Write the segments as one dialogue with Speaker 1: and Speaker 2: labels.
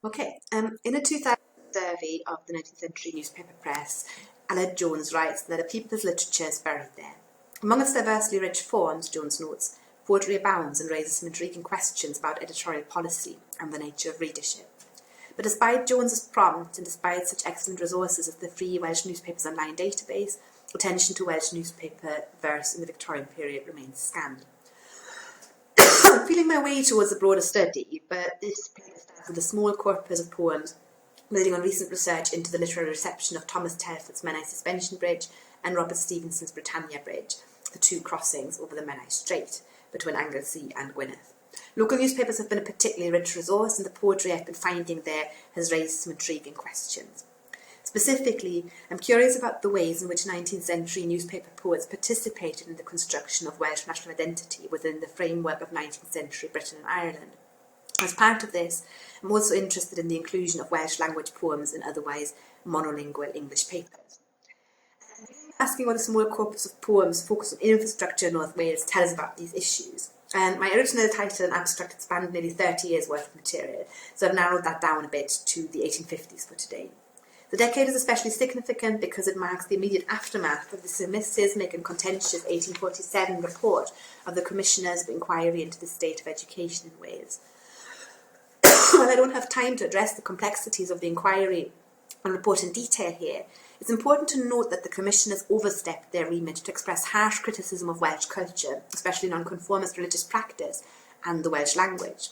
Speaker 1: Okay, in a 2000 survey of the 19th century newspaper press, Aled Jones writes that a people's literature is buried there. Among its diversely rich forms, Jones notes, poetry abounds and raises some intriguing questions about editorial policy and the nature of readership. But despite Jones's prompt and despite such excellent resources as the Free Welsh Newspapers Online database, attention to Welsh newspaper verse in the Victorian period remains scant. I'm feeling my way towards a broader study, but this paper starts with a small corpus of poems building on recent research into the literary reception of Thomas Telford's Menai Suspension Bridge and Robert Stevenson's Britannia Bridge, the two crossings over the Menai Strait between Anglesey and Gwynedd. Local newspapers have been a particularly rich resource, and the poetry I've been finding there has raised some intriguing questions. Specifically, I'm curious about the ways in which 19th century newspaper poets participated in the construction of Welsh national identity within the framework of 19th century Britain and Ireland. As part of this, I'm also interested in the inclusion of Welsh language poems in otherwise monolingual English papers. Asking what a small corpus of poems focused on infrastructure in North Wales tell us about these issues. And my original title and abstract had spanned nearly 30 years worth of material, so I've narrowed that down a bit to the 1850s for today. The decade is especially significant because it marks the immediate aftermath of the seismic and contentious 1847 report of the Commissioners of Inquiry into the State of Education in Wales. While I don't have time to address the complexities of the inquiry and report in detail here, it's important to note that the Commissioners overstepped their remit to express harsh criticism of Welsh culture, especially nonconformist religious practice, and the Welsh language.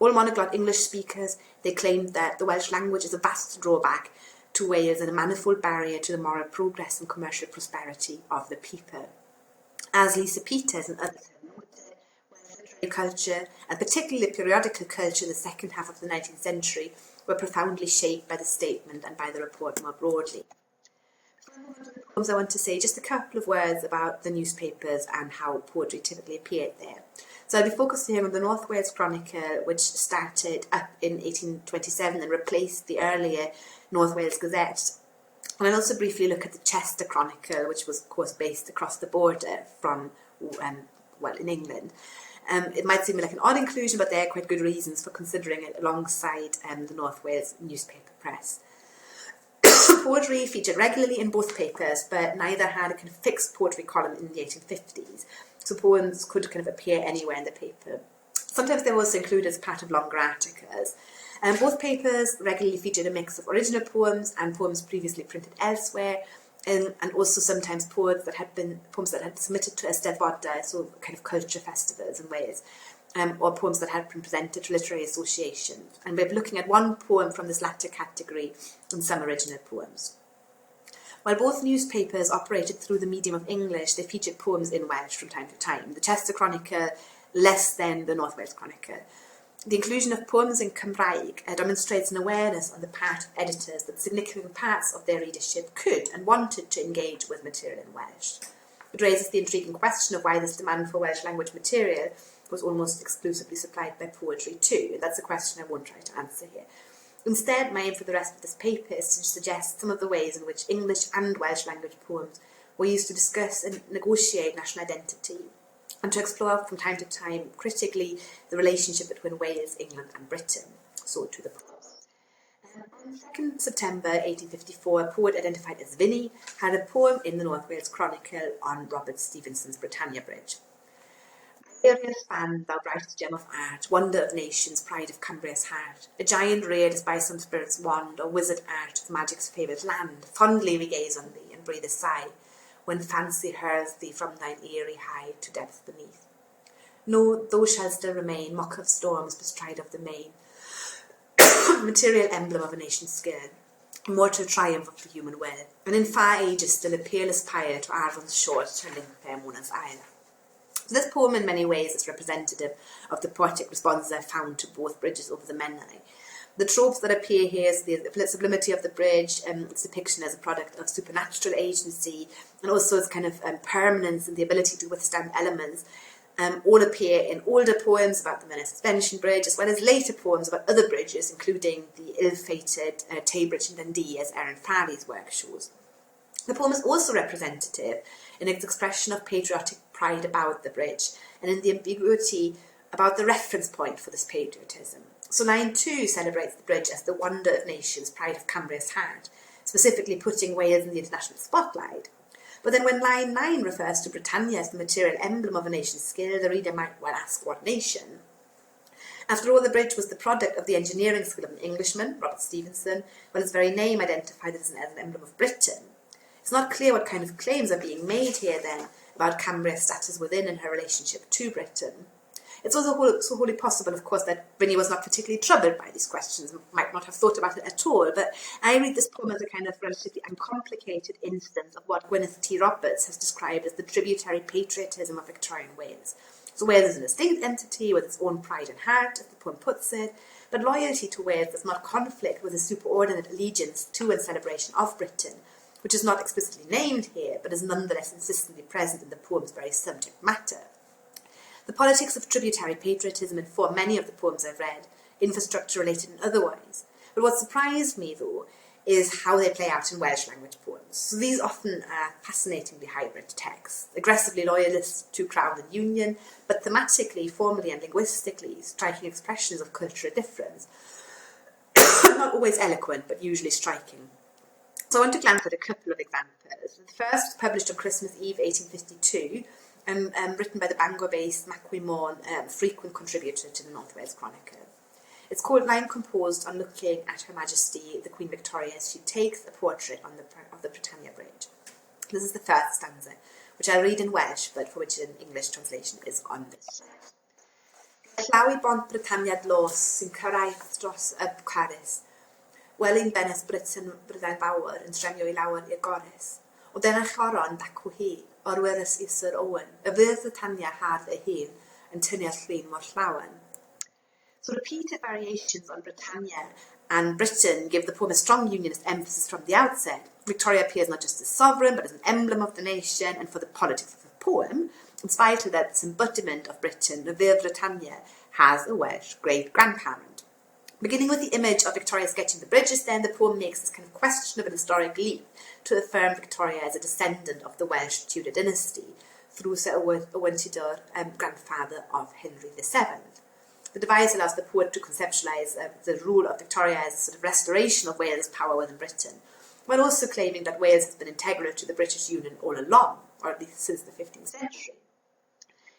Speaker 1: All monoglot English speakers, they claimed that the Welsh language is a vast drawback to Wales and a manifold barrier to the moral progress and commercial prosperity of the people. As Lisa Peters and others have noted, Welsh literary culture, and particularly the periodical culture in the second half of the 19th century, were profoundly shaped by the statement and by the report more broadly. I want to say just a couple of words about the newspapers and how poetry typically appeared there. So I'll be focusing here on the North Wales Chronicle, which started up in 1827 and replaced the earlier North Wales Gazette. And I'll also briefly look at the Chester Chronicle, which was, of course, based across the border from, in England. It might seem like an odd inclusion, but there are quite good reasons for considering it alongside the North Wales newspaper press. Poetry featured regularly in both papers, but neither had a kind of fixed poetry column in the 1850s, so poems could kind of appear anywhere in the paper. Sometimes they were also included as part of longer articles. Both papers regularly featured a mix of original poems and poems previously printed elsewhere, and also sometimes poems that had been submitted to Eisteddfodau, so kind of culture festivals in Wales, or poems that had been presented to literary associations. And we're looking at one poem from this latter category and some original poems. While both newspapers operated through the medium of English, they featured poems in Welsh from time to time. The Chester Chronicle less than the North Wales Chronicle. The inclusion of poems in Cymraeg demonstrates an awareness on the part of editors that significant parts of their readership could and wanted to engage with material in Welsh. It raises the intriguing question of why this demand for Welsh language material was almost exclusively supplied by poetry too, and that's a question I won't try to answer here. Instead, my aim for the rest of this paper is to suggest some of the ways in which English and Welsh language poems were used to discuss and negotiate national identity, and to explore from time to time critically the relationship between Wales, England and Britain. So to the poems. On 2nd September 1854, a poet identified as Vinnie had a poem in the North Wales Chronicle on Robert Stevenson's Britannia Bridge. Glorious fan, thou brightest gem of art, wonder of nations, pride of Cumbria's heart, a giant reared as by some spirit's wand, or wizard art of magic's favoured land, fondly we gaze on thee and breathe a sigh, when fancy hurls thee from thine eyrie hide to depths beneath. No, thou shalt still remain, mock of storms, bestride of the main, material emblem of a nation's skill, immortal triumph of the human will, and in far ages still a peerless pyre to Arvon's shore to link fair Mona's isle. This poem in many ways is representative of the poetic responses I've found to both bridges over the Menai. The tropes that appear here is the sublimity of the bridge, its depiction as a product of supernatural agency, and also its kind of permanence and the ability to withstand elements, all appear in older poems about the Menai Suspension Bridge, as well as later poems about other bridges, including the ill-fated Tay Bridge in Dundee, as Erin Farley's work shows. The poem is also representative in its expression of patriotic pride about the bridge, and in the ambiguity about the reference point for this patriotism. So line 2 celebrates the bridge as the wonder of nations, pride of Cambria's heart, specifically putting Wales in the international spotlight. But then when line 9 refers to Britannia as the material emblem of a nation's skill, the reader might well ask, what nation? After all, the bridge was the product of the engineering skill of an Englishman, Robert Stephenson, while its very name identified it as an emblem of Britain. It's not clear what kind of claims are being made here then about Cambria's status within and her relationship to Britain. It's also wholly possible, of course, that Brynny was not particularly troubled by these questions, might not have thought about it at all, but I read this poem as a kind of relatively uncomplicated instance of what Gwyneth T. Roberts has described as the tributary patriotism of Victorian Wales. So Wales is an distinct entity with its own pride and heart, as the poem puts it, but loyalty to Wales does not conflict with a superordinate allegiance to and celebration of Britain, which is not explicitly named here, but is nonetheless insistently present in the poem's very subject matter. The politics of tributary patriotism inform many of the poems I've read, infrastructure-related and otherwise. But what surprised me, though, is how they play out in Welsh language poems. So these often are fascinatingly hybrid texts, aggressively loyalist to Crown and Union, but thematically, formally and linguistically, striking expressions of cultural difference. Not always eloquent, but usually striking. So I want to glance at a couple of examples. The first was published on Christmas Eve 1852, and written by the Bangor-based Macwi Maughan, frequent contributor to the North Wales Chronicle. It's called Line Composed on Looking at Her Majesty, the Queen Victoria, as she takes a portrait of the Britannia Bridge. This is the first stanza, which I'll read in Welsh, but for which an English translation is on this. Llaw I bont Britannia dlos sy'n cyrraedd dros y Bucharest. Wel un benes Brydain fawr yn stremio I lawer i'r gores. O dyna choron dacw hi, o'r wyrus Isir Owen, y fydd Britannia hardd ei hun yn tynnu'r llun mor llawen. So repeated variations on Britannia and Britain give the poem a strong unionist emphasis from the outset. Victoria appears not just as sovereign, but as an emblem of the nation and for the politics of the poem, in spite of that this embodiment of Britain, the Fydd Britannia has a Welsh great-grandparent. Beginning with the image of Victoria sketching the bridges, then, the poem makes this kind of questionable historic leap to affirm Victoria as a descendant of the Welsh Tudor dynasty, through Sir Owen Tudor, grandfather of Henry VII. The device allows the poet to conceptualise the rule of Victoria as a sort of restoration of Wales' power within Britain, while also claiming that Wales has been integral to the British Union all along, or at least since the 15th century.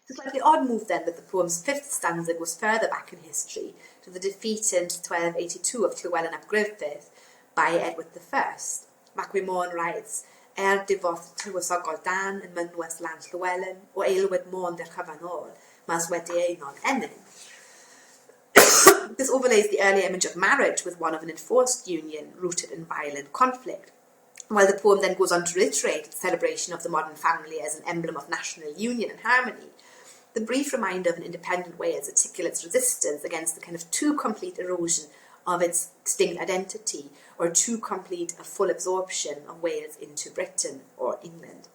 Speaker 1: It's a slightly odd move then that the poem's fifth stanza goes further back in history to the defeat in 1282 of Llywelyn ap Gruffydd by Edward I. Macwi Maughan writes, Difodd tywysogol dan yn mynwes lan Llywelyn, o eilwyd Maughan dd'r chyfanol, mas wedi einon enyn. This overlays the earlier image of marriage with one of an enforced union rooted in violent conflict, while the poem then goes on to reiterate the celebration of the modern family as an emblem of national union and harmony. The brief reminder of an independent Wales articulates resistance against the kind of too complete erosion of its distinct identity, or too complete a full absorption of Wales into Britain or England.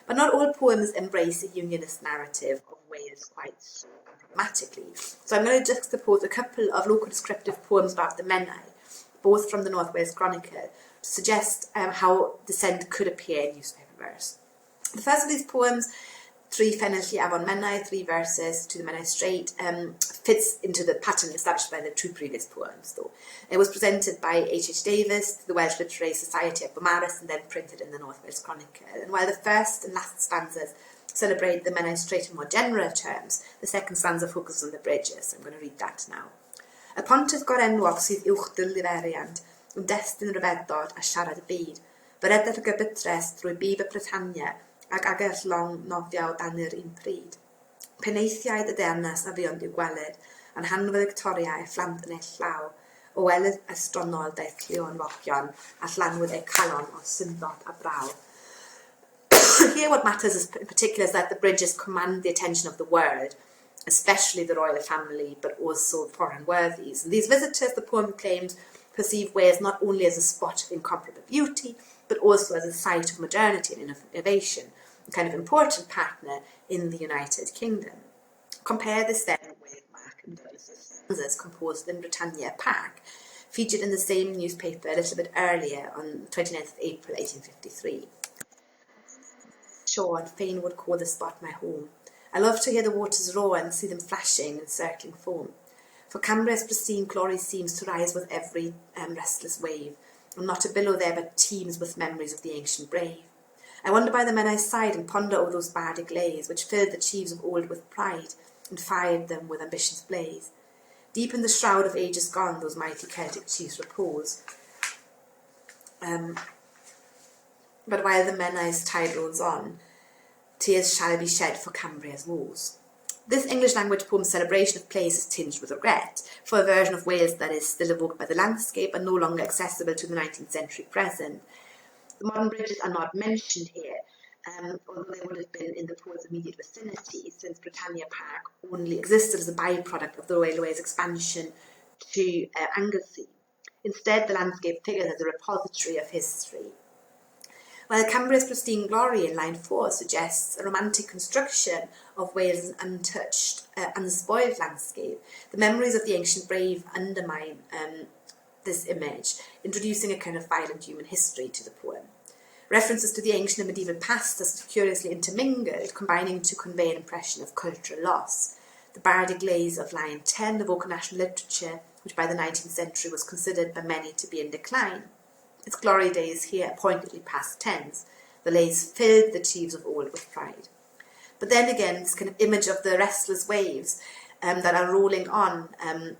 Speaker 1: But not all poems embrace a unionist narrative of Wales quite so dramatically. So I'm going to juxtapose a couple of local descriptive poems about the Menai, both from the North Wales Chronicle, to suggest how dissent could appear in newspaper verse. The first of these poems, Three Fenelli Avon Menai, 3 verses to the Menai Strait, fits into the pattern established by the 2 previous poems, though. It was presented by H. Davies to the Welsh Literary Society at Beaumaris and then printed in the North Wales Chronicle. And while the first and last stanzas celebrate the Menai Strait in more general terms, the second stanza focuses on the bridges. I'm going to read that now. Y pontydd gorenwog sydd uwchdil liferiant, destyn ryfeddod a siarad y byd, byredder gybytres drwy bib y Britannia, ag agell long nofio dan yr un pryd. Peneithiaid y dernas a fion i'w gweled, a'n hanfod Victoria e fflant yn eich llaw, o welydd astronol daeth llion rogion, a llanwyd e calon o syndod a braw. Here what matters in particular is that the bridges command the attention of the world, especially the royal family, but also foreign worthies. And these visitors, the poem claims, perceive Wales not only as a spot of incomparable beauty, but also as a site of modernity and innovation, a kind of important partner in the United Kingdom. Compare this then with Mark and Douglas's stanzas composed in Britannia Park, featured in the same newspaper a little bit earlier on 29th of April 1853. Sean fain would call the spot my home. I love to hear the waters roar and see them flashing and circling foam. For Cambria's pristine glory seems to rise with every restless wave, and not a billow there but teems with memories of the ancient brave. I wander by the Menai's side and ponder o'er those bardic lays, which filled the chiefs of old with pride, and fired them with ambition's blaze. Deep in the shroud of ages gone those mighty Celtic chiefs repose. But while the Menai's tide rolls on, tears shall be shed for Cambria's woes. This English language poem's celebration of place is tinged with regret for a version of Wales that is still evoked by the landscape and no longer accessible to the 19th century present. The modern bridges are not mentioned here, although they would have been in the poet's immediate vicinity, since Britannia Park only existed as a byproduct of the railway's expansion to Anglesey. Instead, the landscape figures as a repository of history. While Cambria's pristine glory in line 4 suggests a romantic construction of Wales' untouched, unspoiled landscape, the memories of the ancient brave undermine this image, introducing a kind of violent human history to the poem. References to the ancient and medieval past are curiously intermingled, combining to convey an impression of cultural loss. The bardic lays of line 10 evoke a national literature which by the 19th century was considered by many to be in decline. Its glory days here are pointedly past tense. The lays filled the chiefs of old with pride. But then again, this kind of image of the restless waves that are rolling on and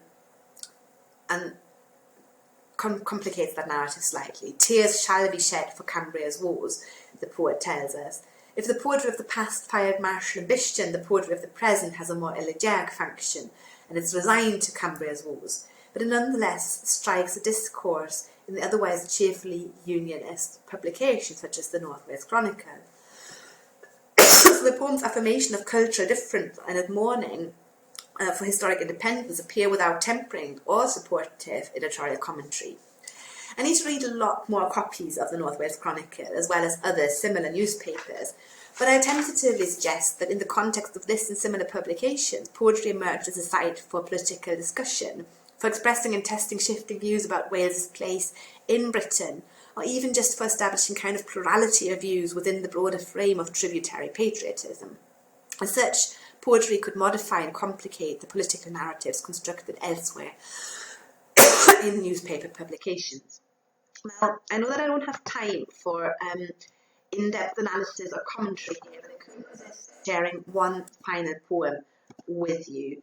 Speaker 1: complicates that narrative slightly. Tears shall be shed for Cambria's woes, the poet tells us. If the poetry of the past fired martial ambition, the poetry of the present has a more elegiac function, and it's resigned to Cambria's woes. But it nonetheless strikes a discourse in the otherwise cheerfully unionist publications such as the North Wales Chronicle. So the poem's affirmation of cultural difference and its mourning for historic independence appear without tempering or supportive editorial commentary. I need to read a lot more copies of the North Wales Chronicle as well as other similar newspapers, but I tentatively suggest that in the context of this and similar publications, poetry emerged as a site for political discussion, for expressing and testing shifting views about Wales's place in Britain, or even just for establishing kind of plurality of views within the broader frame of tributary patriotism. As such, poetry could modify and complicate the political narratives constructed elsewhere in newspaper publications. Now, I know that I don't have time for in-depth analysis or commentary here, but I couldn't resist sharing one final poem with you.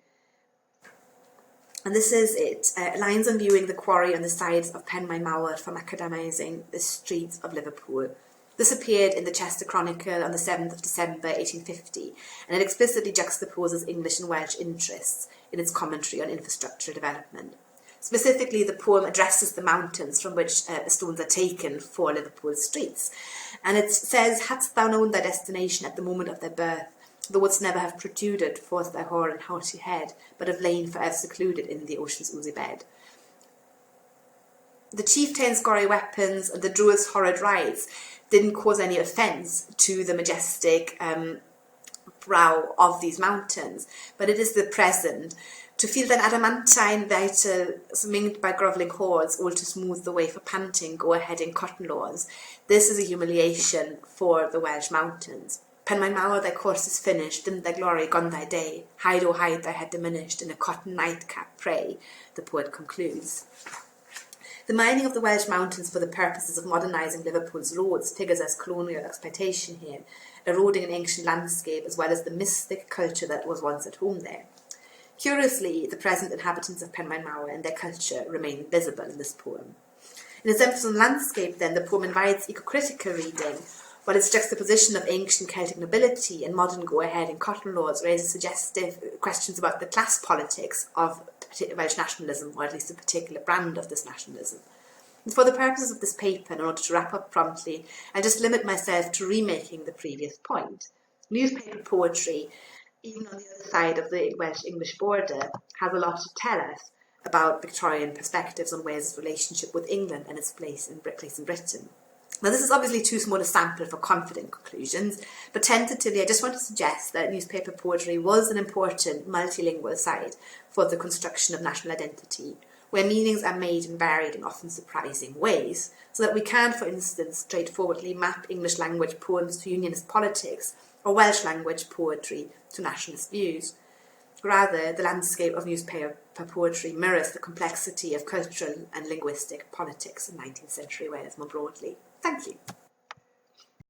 Speaker 1: And this is it, lines on viewing the quarry on the sides of Penmaen Mawr from macadamising the streets of Liverpool. This appeared in the Chester Chronicle on the 7th of December 1850, and it explicitly juxtaposes English and Welsh interests in its commentary on infrastructural development. Specifically, the poem addresses the mountains from which the stones are taken for Liverpool's streets. And it says, "Hadst thou known thy destination at the moment of thy birth, thou wouldst never have protruded forth thy hoar and haughty head, but have lain for ever secluded in the ocean's oozy bed." The chieftain's gory weapons and the druid's horrid rites didn't cause any offence to the majestic brow of these mountains, but it is the present. To feel that adamantine vitals minged by grovelling hordes, all to smooth the way for panting, go-ahead in cotton laws. This is a humiliation for the Welsh mountains. Penmaen Mawr, thy course is finished, dim thy glory, gone thy day. Hide, oh hide, thy head diminished, in a cotton nightcap pray, the poet concludes. The mining of the Welsh mountains for the purposes of modernising Liverpool's roads figures as colonial exploitation here, eroding an ancient landscape as well as the mystic culture that was once at home there. Curiously, the present inhabitants of Penmaen Mawr and their culture remain visible in this poem. In its emphasis on landscape, then, the poem invites eco-critical reading, while its juxtaposition of ancient Celtic nobility and modern go-ahead in cotton laws raises suggestive questions about the class politics of Welsh nationalism, or at least a particular brand of this nationalism. And for the purposes of this paper, in order to wrap up promptly, I'll just limit myself to remaking the previous point. Newspaper poetry, even on the other side of the Welsh-English border, has a lot to tell us about Victorian perspectives on Wales' relationship with England and its place in Britain. Now, this is obviously too small a sample for confident conclusions, but tentatively I just want to suggest that newspaper poetry was an important multilingual site for the construction of national identity, where meanings are made in varied and often surprising ways, so that we can, for instance, straightforwardly map English language poems to unionist politics or Welsh language poetry to nationalist views. Rather, the landscape of newspaper poetry mirrors the complexity of cultural and linguistic politics in 19th century Wales more broadly. Thank you.